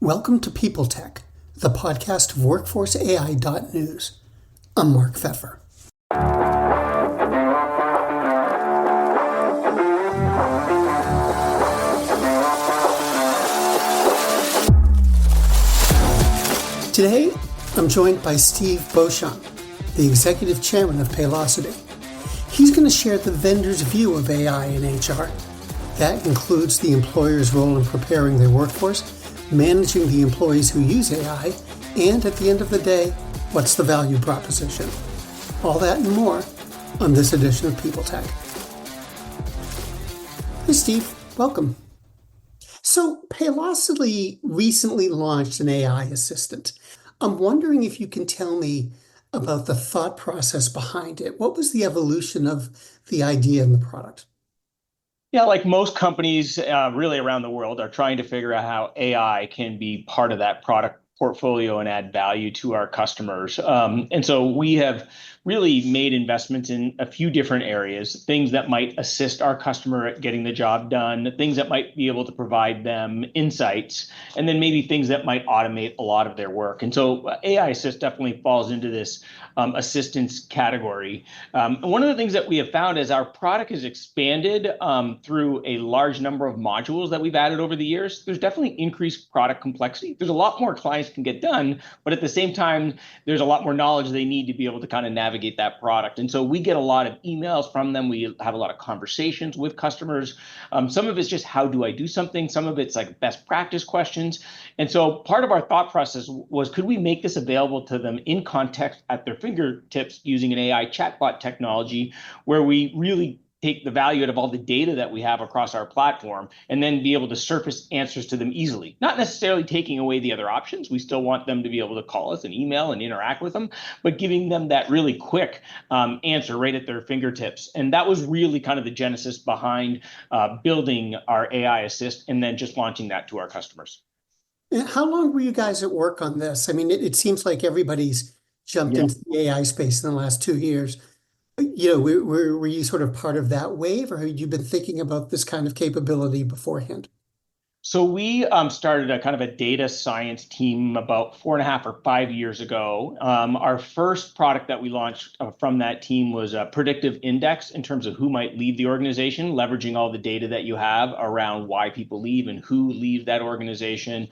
Welcome to People Tech, the podcast of WorkforceAI.news. I'm Mark Pfeffer. Today, I'm joined by Steve Beauchamp, the executive chairman of Paylocity. He's going to share the vendor's view of AI in HR. That includes the employer's role in preparing their workforce, managing the employees who use AI, and at the end of the day, what's the value proposition? All that and more on this edition of People Tech. Hey Steve, welcome. So Paylocity recently launched an AI assistant. I'm wondering if you can tell me about the thought process behind it. What was the evolution of the idea in the product? Yeah, like most companies really around the world are trying to figure out how AI can be part of that product portfolio and add value to our customers. And so we have really made investments in a few different areas, things that might assist our customer at getting the job done, things that might be able to provide them insights, and then maybe things that might automate a lot of their work. And so AI Assist definitely falls into this assistance category. One of the things that we have found is our product has expanded through a large number of modules that we've added over the years. There's definitely increased product complexity. There's a lot more clients can get done, but at the same time, there's a lot more knowledge they need to be able to kind of navigate that product. And so we get a lot of emails from them. We have a lot of conversations with customers. Some of it's just, how do I do something? Some of it's like best practice questions. And so part of our thought process was, could we make this available to them in context at their fingertips using an AI chatbot technology where we really take the value out of all the data that we have across our platform and then be able to surface answers to them easily, not necessarily taking away the other options. We still want them to be able to call us and email and interact with them, but giving them that really quick answer right at their fingertips. And that was really kind of the genesis behind building our AI Assist and then just launching that to our customers. And how long were you guys at work on this? I mean, it seems like everybody's jumped into the AI space in the last 2 years. Were you sort of part of that wave, or had you been thinking about this kind of capability beforehand? So we started a kind of a data science team about 4.5 or 5 years ago. Our first product that we launched from that team was a predictive index in terms of who might leave the organization, leveraging all the data that you have around why people leave and who leave that organization.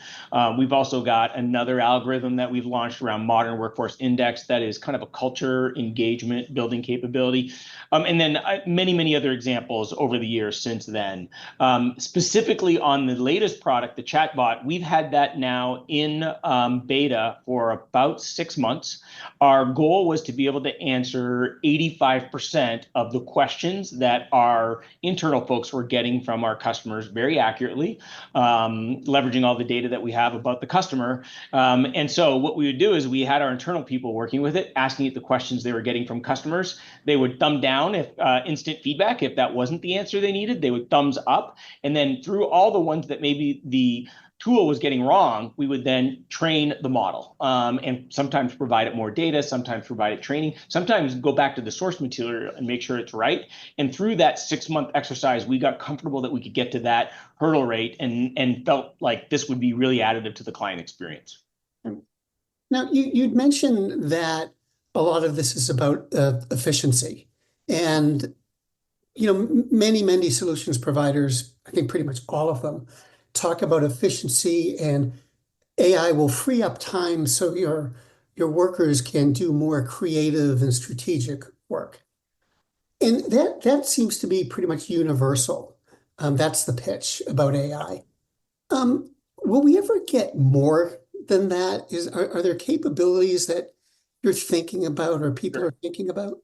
We've also got another algorithm that we've launched around Modern Workforce Index that is kind of a culture engagement building capability. And then many, many other examples over the years since then. Specifically on the latest product, the chatbot, we've had that now in beta for about 6 months. Our goal was to be able to answer 85% of the questions that our internal folks were getting from our customers very accurately, leveraging all the data that we have about the customer. And so what we would do is we had our internal people working with it, asking it the questions they were getting from customers. They would thumb down if instant feedback. If that wasn't the answer they needed, they would thumbs up. And then through all the ones that maybe the tool was getting wrong, we would then train the model and sometimes provide it more data, sometimes provide it training, sometimes go back to the source material and make sure it's right. And through that 6-month exercise, we got comfortable that we could get to that hurdle rate and felt like this would be really additive to the client experience. Now, you'd mentioned that a lot of this is about efficiency. And, many solutions providers, I think pretty much all of them, talk about efficiency, and AI will free up time so your workers can do more creative and strategic work. And that seems to be pretty much universal. That's the pitch about AI. Will we ever get more than that? Are there capabilities that you're thinking about or people are thinking about?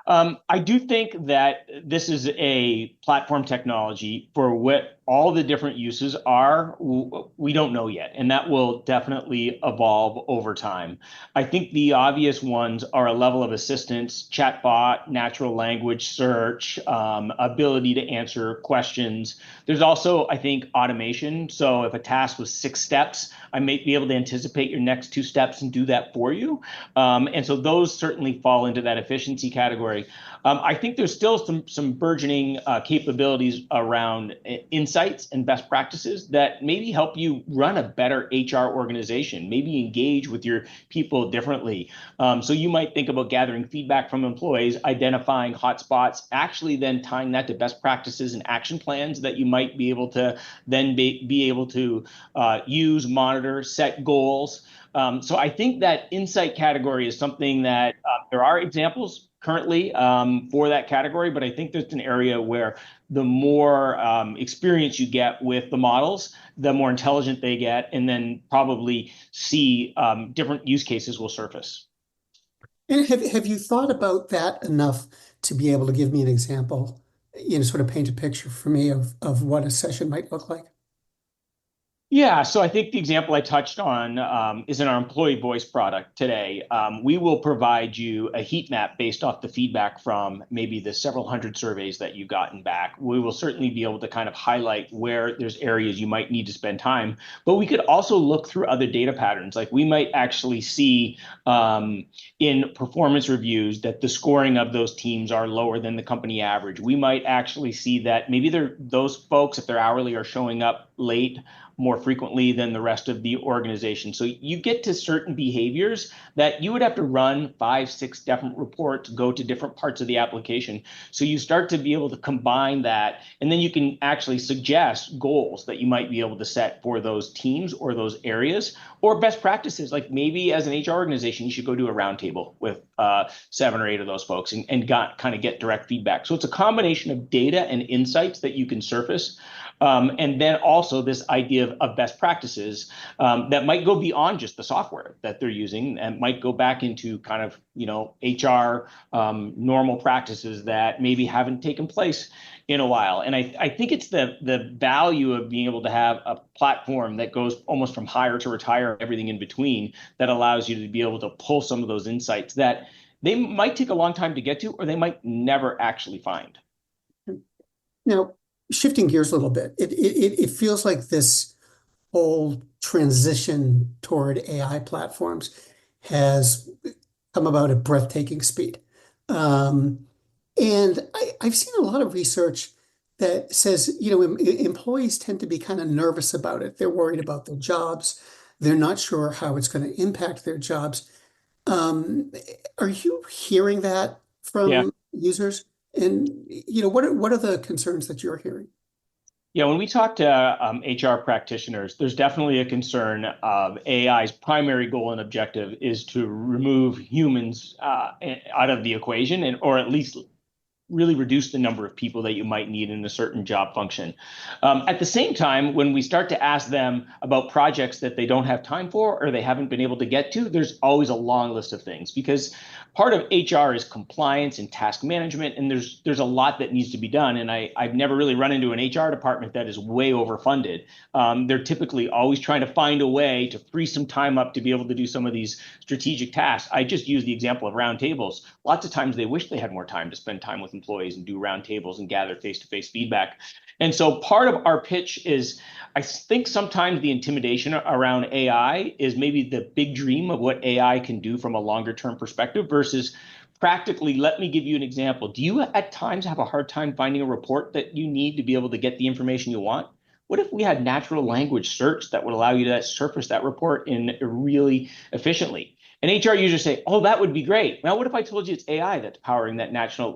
I do think that this is a platform technology for what all the different uses are. We don't know yet, and that will definitely evolve over time. I think the obvious ones are a level of assistance, chatbot, natural language search, ability to answer questions. There's also, I think, automation. So if a task was 6 steps, I may be able to anticipate your next 2 steps and do that for you. And so those certainly fall into that efficiency category. I think there's still some burgeoning capabilities around insight insights and best practices that maybe help you run a better HR organization, maybe engage with your people differently. So you might think about gathering feedback from employees, identifying hotspots, actually then tying that to best practices and action plans that you might be able to then be able to use, monitor, set goals. So I think that insight category is something that there are examples currently for that category, but I think there's an area where the more experience you get with the models, the more intelligent they get, and then probably see different use cases will surface. And have you thought about that enough to be able to give me an example, sort of paint a picture for me of what a session might look like? Yeah, so I think the example I touched on is in our employee voice product today. We will provide you a heat map based off the feedback from maybe the several hundred surveys that you've gotten back. We will certainly be able to kind of highlight where there's areas you might need to spend time, but we could also look through other data patterns. Like we might actually see in performance reviews that the scoring of those teams are lower than the company average. We might actually see that maybe those folks, if they're hourly, are showing up late more frequently than the rest of the organization. So you get to certain behaviors that you would have to run 5, 6 different reports, go to different parts of the application. So you start to be able to combine that, and then you can actually suggest goals that you might be able to set for those teams or those areas, or best practices. Like maybe as an HR organization, you should go do a roundtable with 7 or 8 of those folks and kind of get direct feedback. So it's a combination of data and insights that you can surface. And then also this idea of best practices that might go beyond just the software that they're using and might go back into kind of, HR normal practices that maybe haven't taken place in a while. And I think it's the value of being able to have a platform that goes almost from hire to retire, everything in between, that allows you to be able to pull some of those insights that they might take a long time to get to, or they might never actually find. Now, shifting gears a little bit, it feels like this whole transition toward AI platforms has come about at breathtaking speed. And I've seen a lot of research that says, employees tend to be kind of nervous about it. They're worried about their jobs. They're not sure how it's going to impact their jobs. Um, are you hearing that Yeah. from users? And what are the concerns that you're hearing? Yeah, when we talk to HR practitioners, there's definitely a concern of AI's primary goal and objective is to remove humans out of the equation, or at least really reduce the number of people that you might need in a certain job function. At the same time, when we start to ask them about projects that they don't have time for or they haven't been able to get to, there's always a long list of things, because part of HR is compliance and task management, and there's a lot that needs to be done. And I've never really run into an HR department that is way overfunded. They're typically always trying to find a way to free some time up to be able to do some of these strategic tasks. I just use the example of roundtables. Lots of times they wish they had more time to spend time with employees and do roundtables and gather face-to-face feedback. And so part of our pitch is, I think sometimes the intimidation around AI is maybe the big dream of what AI can do from a longer term perspective versus practically. Let me give you an example. Do you at times have a hard time finding a report that you need to be able to get the information you want? What if we had natural language search that would allow you to surface that report in really efficiently? And HR users say, oh, that would be great. Now, what if I told you it's AI that's powering that natural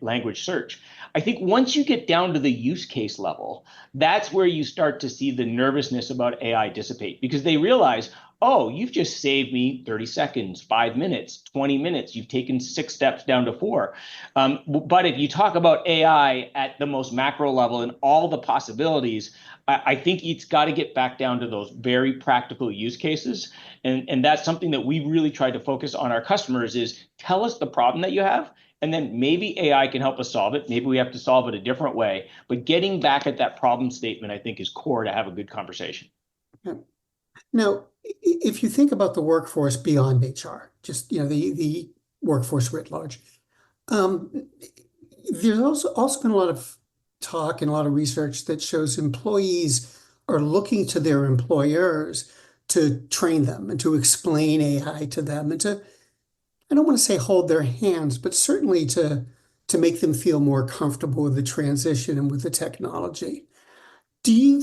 language search? I think once you get down to the use case level, that's where you start to see the nervousness about AI dissipate, because they realize, oh, you've just saved me 30 seconds, 5 minutes, 20 minutes. You've taken 6 steps down to 4. But if you talk about AI at the most macro level and all the possibilities, I think it's got to get back down to those very practical use cases. And that's something that we really try to focus on our customers is tell us the problem that you have, and then maybe AI can help us solve it. Maybe we have to solve it a different way. But getting back at that problem statement, I think, is core to have a good conversation. Yeah. Now, if you think about the workforce beyond HR, just the workforce writ large, um, there's also been a lot of talk and a lot of research that shows employees are looking to their employers to train them and to explain AI to them and to, I don't want to say hold their hands, but certainly to make them feel more comfortable with the transition and with the technology. Do you,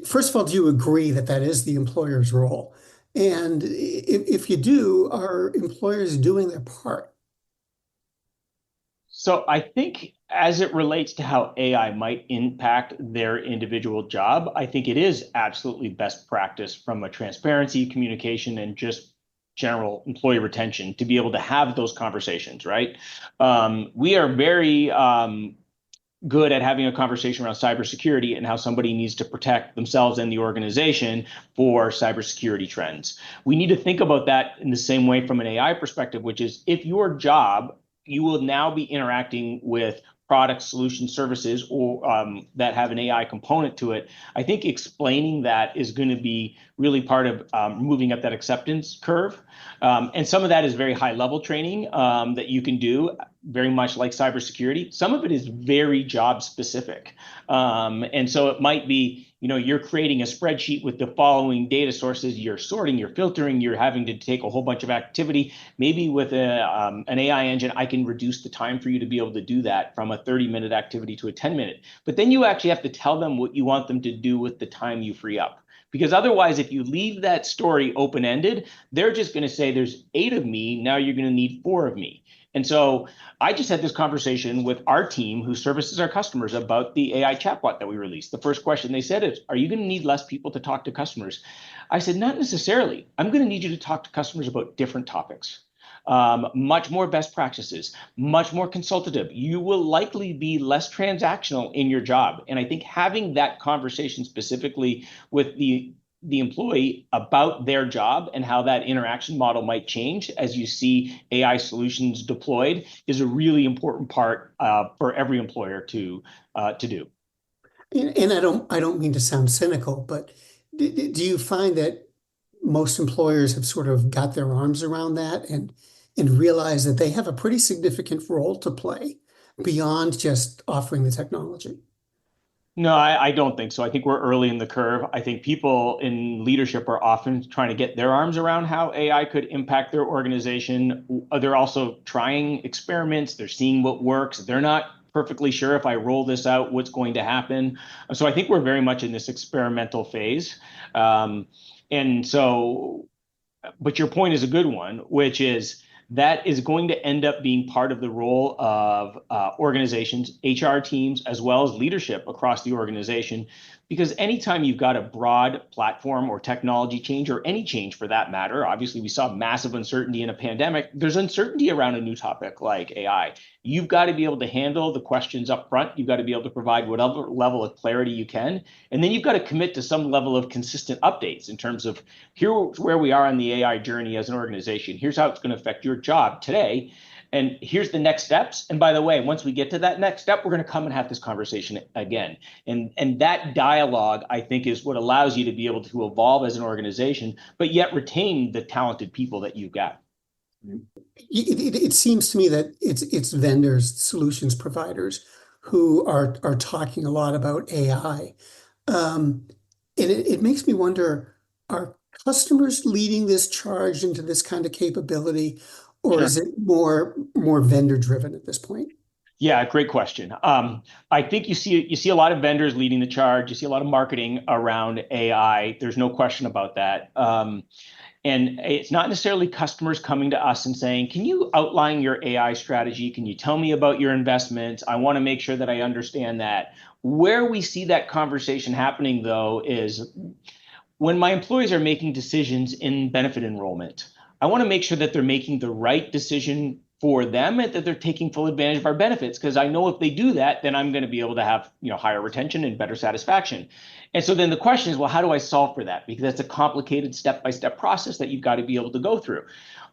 first of all, do you agree that that is the employer's role? And if you do, are employers doing their part? So I think as it relates to how AI might impact their individual job, I think it is absolutely best practice from a transparency, communication, and just general employee retention to be able to have those conversations, right? We are very good at having a conversation around cybersecurity and how somebody needs to protect themselves and the organization for cybersecurity trends. We need to think about that in the same way from an AI perspective, which is if your job, you will now be interacting with products, solutions, services, or that have an AI component to it. I think explaining that is going to be really part of moving up that acceptance curve. And some of that is very high level training that you can do, very much like cybersecurity. Some of it is very job specific. And so it might be, you're creating a spreadsheet with the following data sources, you're sorting, you're filtering, you're having to take a whole bunch of activity. Maybe with an AI engine, I can reduce the time for you to be able to do that from a 30-minute activity to a 10-minute. But then you actually have to tell them what you want them to do with the time you free up. Because otherwise, if you leave that story open-ended, they're just going to say, there's 8 of me, now you're going to need 4 of me. And so I just had this conversation with our team who services our customers about the AI chatbot that we released. The first question they said is, are you going to need less people to talk to customers? I said, not necessarily. I'm going to need you to talk to customers about different topics. Much more best practices, much more consultative. You will likely be less transactional in your job. And I think having that conversation specifically with the employee about their job and how that interaction model might change as you see AI solutions deployed is a really important part for every employer to do. And I don't mean to sound cynical, but do you find that most employers have sort of got their arms around that and realize that they have a pretty significant role to play beyond just offering the technology? No, I don't think so. I think we're early in the curve. I think people in leadership are often trying to get their arms around how AI could impact their organization. They're also trying experiments. They're seeing what works. They're not perfectly sure if I roll this out, what's going to happen. So I think we're very much in this experimental phase. Um, and so but your point is a good one, which is that is going to end up being part of the role of organizations, HR teams, as well as leadership across the organization. Because anytime you've got a broad platform or technology change, or any change for that matter, obviously we saw massive uncertainty in a pandemic, there's uncertainty around a new topic like AI. You've got to be able to handle the questions up front. You've got to be able to provide whatever level of clarity you can. And then you've got to commit to some level of consistent updates in terms of here's where we are on the AI journey as an organization. Here's how it's going to affect your job today. And here's the next steps. And by the way, once we get to that next step, we're going to come and have this conversation again. And that dialogue, I think, is what allows you to be able to evolve as an organization, but yet retain the talented people that you've got. It seems to me that it's vendors, solutions providers who are talking a lot about AI. And it makes me wonder, are customers leading this charge into this kind of capability, or Sure. is it more vendor driven at this point? Yeah, great question. I think you see a lot of vendors leading the charge. You see a lot of marketing around AI. There's no question about that. And it's not necessarily customers coming to us and saying, can you outline your AI strategy? Can you tell me about your investments? I want to make sure that I understand that. Where we see that conversation happening, though, is when my employees are making decisions in benefit enrollment. I want to make sure that they're making the right decision for them and that they're taking full advantage of our benefits, because I know if they do that, then I'm going to be able to have higher retention and better satisfaction. And so then the question is, well, how do I solve for that? Because that's a complicated step-by-step process that you've got to be able to go through.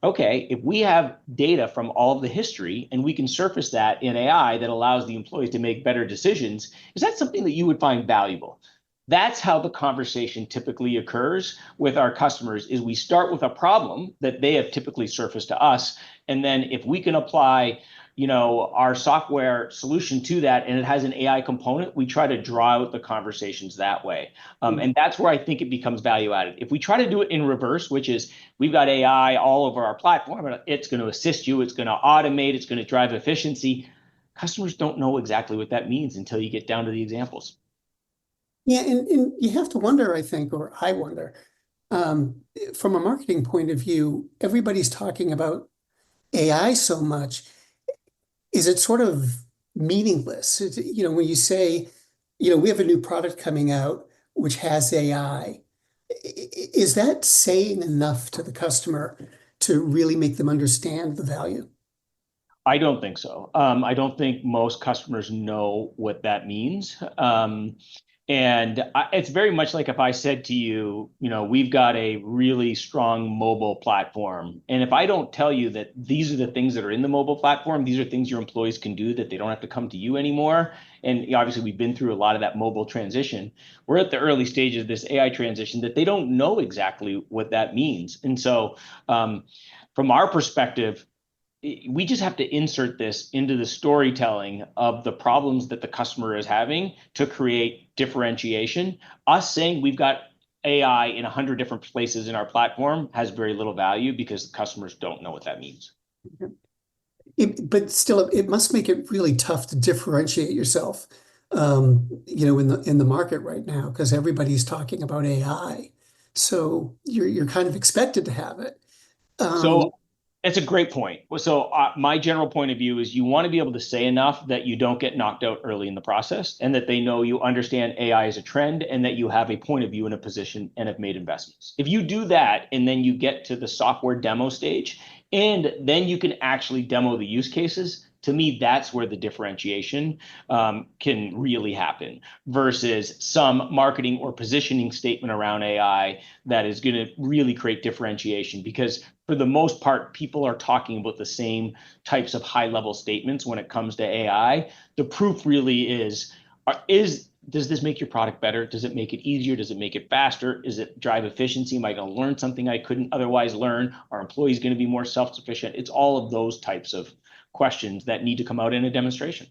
Okay, if we have data from all of the history and we can surface that in AI that allows the employees to make better decisions, is that something that you would find valuable? That's how the conversation typically occurs with our customers. Is we start with a problem that they have typically surfaced to us, and then if we can apply our software solution to that and it has an AI component, we try to draw out the conversations that way. And that's where I think it becomes value added. If we try to do it in reverse, which is we've got AI all over our platform and it's going to assist you, it's going to automate, it's going to drive efficiency, customers don't know exactly what that means until you get down to the examples. Yeah, and you have to wonder, I think, or I wonder, um, from a marketing point of view, everybody's talking about AI so much. Is it sort of meaningless? When you say, we have a new product coming out which has AI, is that saying enough to the customer to really make them understand the value? I don't think so. I don't think most customers know what that means. It's very much like if I said to you, we've got a really strong mobile platform. And if I don't tell you that these are the things that are in the mobile platform, these are things your employees can do that they don't have to come to you anymore. And obviously, we've been through a lot of that mobile transition. We're at the early stages of this AI transition that they don't know exactly what that means. And so, from our perspective, we just have to insert this into the storytelling of the problems that the customer is having to create differentiation. Us saying we've got AI in 100 different places in our platform has very little value because the customers don't know what that means. But still, it must make it really tough to differentiate yourself, in the market right now because everybody's talking about AI. So you're kind of expected to have it. Um, So it's a great point. So my general point of view is you want to be able to say enough that you don't get knocked out early in the process and that they know you understand AI as a trend and that you have a point of view and a position and have made investments. If you do that and then you get to the software demo stage and then you can actually demo the use cases, to me, that's where the differentiation can really happen versus some marketing or positioning statement around AI that is going to really create differentiation because for the most part, people are talking about the same types of high level statements when it comes to AI. The proof really is does this make your product better? Does it make it easier? Does it make it faster? Is it drive efficiency? Am I going to learn something I couldn't otherwise learn? Are employees going to be more self-sufficient? It's all of those types of questions that need to come out in a demonstration.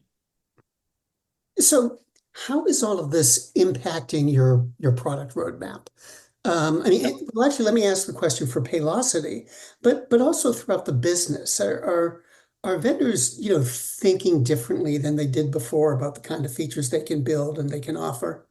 so how is all of this impacting your product roadmap? Well, actually, let me ask the question for Paylocity, but also throughout the business. Are vendors, thinking differently than they did before about the kind of features they can build and they can offer?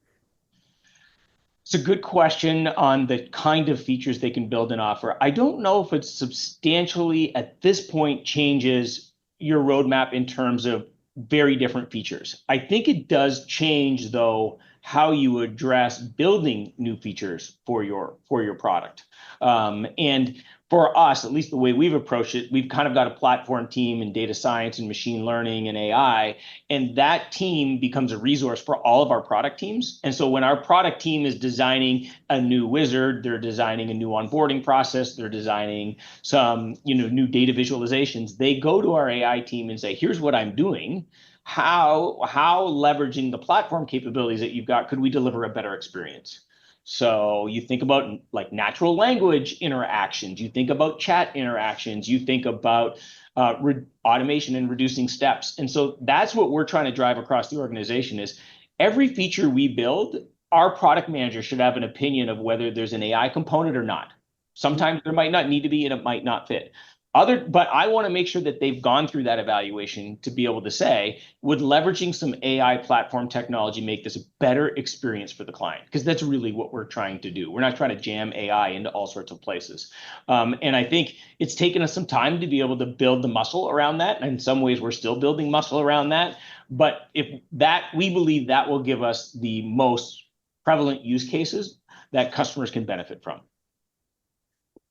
It's a good question on the kind of features they can build and offer. I don't know if it substantially at this point changes your roadmap in terms of very different features. I think it does change though how you address building new features for your product. And for us, at least the way we've approached it, we've kind of got a platform team in data science and machine learning and AI, and that team becomes a resource for all of our product teams. And so when our product team is designing a new wizard, they're designing a new onboarding process, they're designing some, new data visualizations, they go to our AI team and say, here's what I'm doing. How leveraging the platform capabilities that you've got could we deliver a better experience? So you think about like natural language interactions, you think about chat interactions, you think about automation and reducing steps. And so that's what we're trying to drive across the organization is every feature we build, our product manager should have an opinion of whether there's an AI component or not. Sometimes there might not need to be and it might not fit. But I want to make sure that they've gone through that evaluation to be able to say, would leveraging some AI platform technology make this a better experience for the client? Because that's really what we're trying to do. We're not trying to jam AI into all sorts of places. And I think it's taken us some time to be able to build the muscle around that. And in some ways, we're still building muscle around that. But if that, we believe that will give us the most prevalent use cases that customers can benefit from.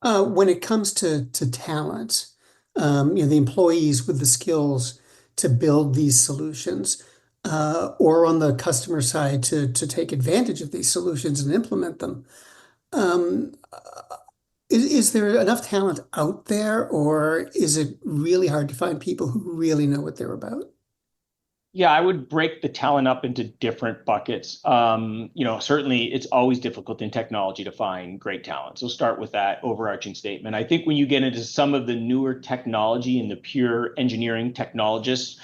When it comes to talent, the employees with the skills to build these solutions, or on the customer side to take advantage of these solutions and implement them. Um, is there enough talent out there, or is it really hard to find people who really know what they're about? Yeah, I would break the talent up into different buckets. Certainly it's always difficult in technology to find great talent. So start with that overarching statement. I think when you get into some of the newer technology and the pure engineering technologists,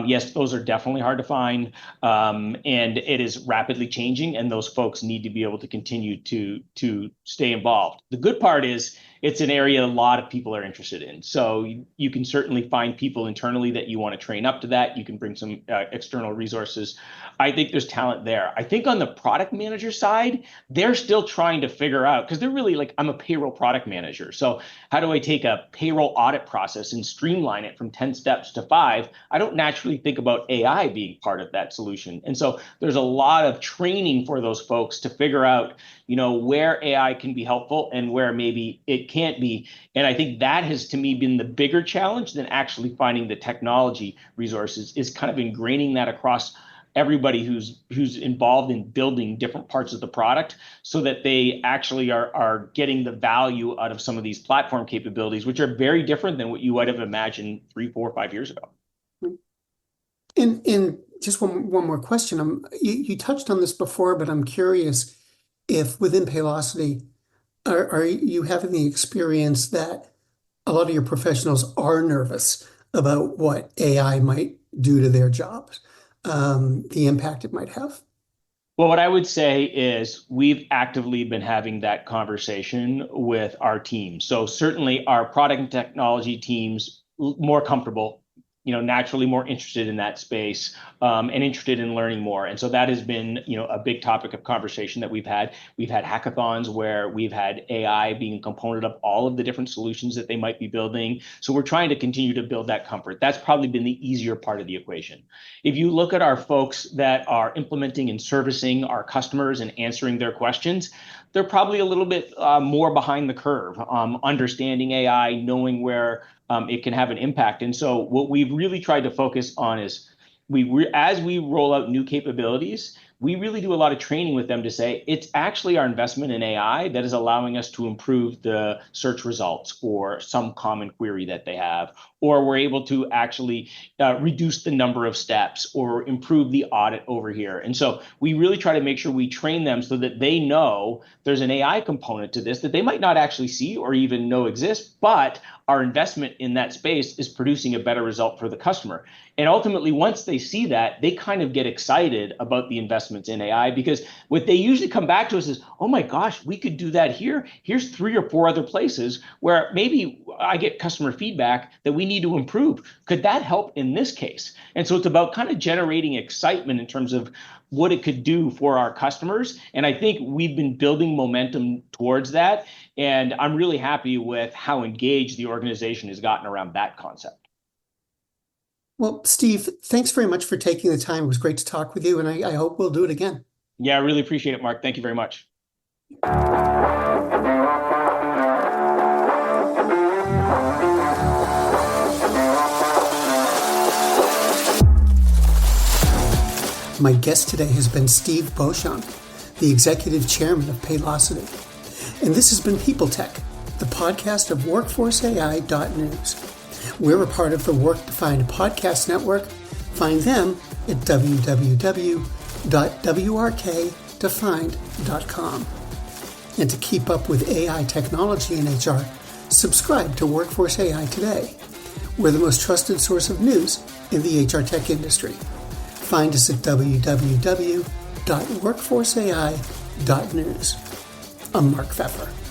yes, those are definitely hard to find. And it is rapidly changing, and those folks need to be able to continue to stay involved. The good part is it's an area a lot of people are interested in. So you can certainly find people internally that you want to train up to that. You can bring some external resources. I think there's talent there. I think on the product manager side, they're still trying to figure out, because they're really like, I'm a payroll product manager. So how do I take a payroll audit process and streamline it from 10 steps to 5? I don't naturally think about AI being part of that solution. And so there's a lot of training for those folks to figure out, where AI can be helpful and where maybe it can't be. And I think that has, to me, been the bigger challenge than actually finding the technology resources, is kind of ingraining that across everybody who's involved in building different parts of the product, so that they actually are getting the value out of some of these platform capabilities, which are very different than what you would have imagined 3, 4, 5 years ago. And just one more question. You touched on this before, but I'm curious if within Paylocity, are you having the experience that a lot of your professionals are nervous about what AI might do to their jobs, the impact it might have? Well, what I would say is we've actively been having that conversation with our team. So certainly our product and technology teams more comfortable, naturally more interested in that space, and interested in learning more. And so that has been, a big topic of conversation that we've had. We've had hackathons where we've had AI being a component of all of the different solutions that they might be building. So we're trying to continue to build that comfort. That's probably been the easier part of the equation. If you look at our folks that are implementing and servicing our customers and answering their questions, they're probably a little bit more behind the curve, understanding AI, knowing where it can have an impact. And so what we've really tried to focus on is as we roll out new capabilities, we really do a lot of training with them to say it's actually our investment in AI that is allowing us to improve the search results for some common query that they have, or we're able to actually reduce the number of steps or improve the audit over here. And so we really try to make sure we train them so that they know there's an AI component to this that they might not actually see or even know exists, but our investment in that space is producing a better result for the customer. And ultimately, once they see that, they kind of get excited about the investments in AI, because what they usually come back to us is, oh my gosh, we could do that here. Here's 3 or 4 other places where maybe I get customer feedback that we need to improve. Could that help in this case? And so it's about kind of generating excitement in terms of what it could do for our customers. And I think we've been building momentum towards that. And I'm really happy with how engaged the organization has gotten around that concept. Well, Steve, thanks very much for taking the time. It was great to talk with you, and I hope we'll do it again. Yeah, I really appreciate it, Mark. Thank you very much. My guest today has been Steve Beauchamp, the Executive Chairman of Paylocity. And this has been People Tech, the podcast of WorkforceAI.news. We're a part of the Work Defined Podcast Network. Find them at www.wrkdefined.com. And to keep up with AI technology in HR, subscribe to Workforce AI today. We're the most trusted source of news in the HR tech industry. Find us at www.workforceai.news. I'm Mark Pfeffer.